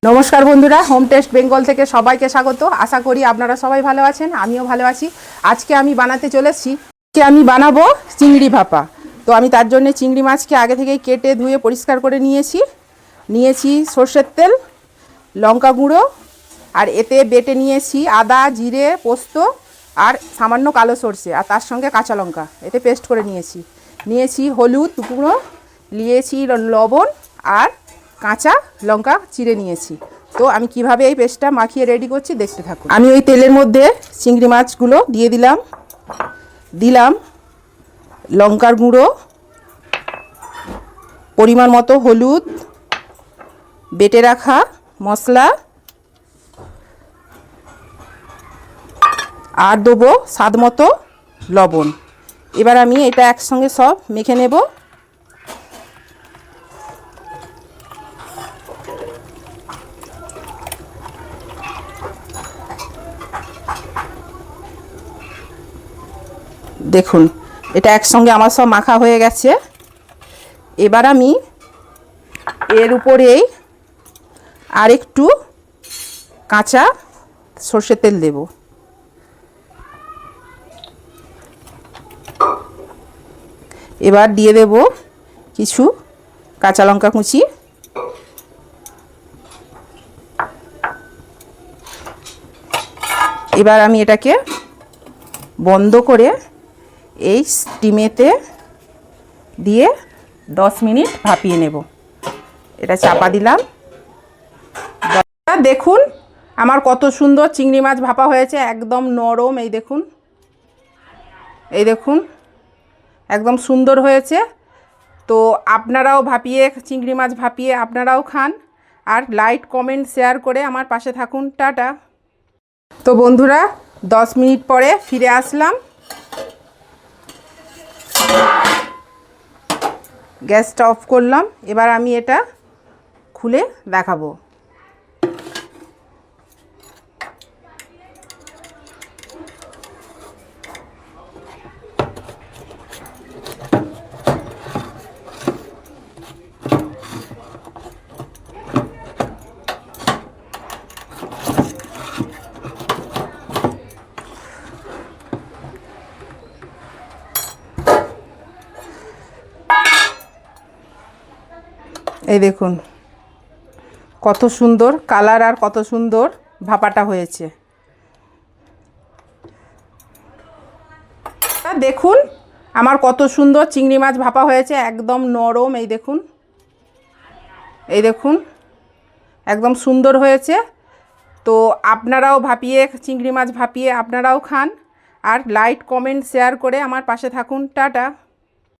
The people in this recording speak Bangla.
নমস্কার বন্ধুরা, হোম টেস্ট বেঙ্গল থেকে সবাইকে স্বাগত। আশা করি আপনারা সবাই ভালো আছেন, আমিও ভালো আছি। আজকে আমি বানাতে চলেছি, আমি বানাবো চিংড়ি ভাপা। তো আমি তার জন্য চিংড়ি মাছকে আগে থেকেই কেটে ধুয়ে পরিষ্কার করে নিয়েছি সর্ষের তেল, লঙ্কা গুঁড়ো, আর এতে বেটে নিয়েছি আদা, জিরে, পোস্ত আর সামান্য কালো সর্ষে, আর তার সঙ্গে কাঁচা লঙ্কা এতে পেস্ট করে নিয়েছি হলুদ গুঁড়ো, নিয়েছি লবণ আর কাঁচা লঙ্কা চিড়ে নিয়েছি। তো আমি কিভাবে এই পেস্টটা মাখিয়ে রেডি করছি দেখতে থাকুন। আমি ওই তেলের মধ্যে চিংড়ি মাছগুলো দিয়ে দিলাম লঙ্কার গুঁড়ো, পরিমাণ মতো হলুদ, বেটে রাখা মশলা, আর দেবো স্বাদ মতো লবণ। এবার আমি এটা একসঙ্গে সব মেখে নেব। দেখুন, এটা একসঙ্গে আমার সব মাখা হয়ে গেছে। এবার আমি এর উপরেই আর একটু কাঁচা সর্ষের তেল দেব। এবার দিয়ে দেব কিছু কাঁচা লঙ্কা কুচি, এবার আমি এটাকে বন্ধ করে এই স্টিমেতে দিয়ে 10 মিনিট ভাপিয়ে নেব। এটা চাপা দিলাম। দেখুন আমার কত সুন্দর চিংড়ি মাছ ভাপা হয়েছে, একদম নরম। এই দেখুন একদম সুন্দর হয়েছে। তো আপনারাও চিংড়ি মাছ ভাপিয়ে আপনারাও খান, আর লাইক, কমেন্ট, শেয়ার করে আমার পাশে থাকুন। টাটা। তো বন্ধুরা, 10 মিনিট পরে ফিরে আসলাম। গ্যাসটা অফ করলাম। এবার আমি এটা খুলে দেখাবো। এই দেখুন কত সুন্দর কালার আর কত সুন্দর ভাপাটা হয়েছে। দেখুন আমার কত সুন্দর চিংড়ি মাছ ভাপা হয়েছে, একদম নরম। এই দেখুন একদম সুন্দর হয়েছে। তো আপনারাও চিংড়ি মাছ ভাপিয়ে আপনারাও খান, আর লাইক, কমেন্ট, শেয়ার করে আমার পাশে থাকুন। টাটা।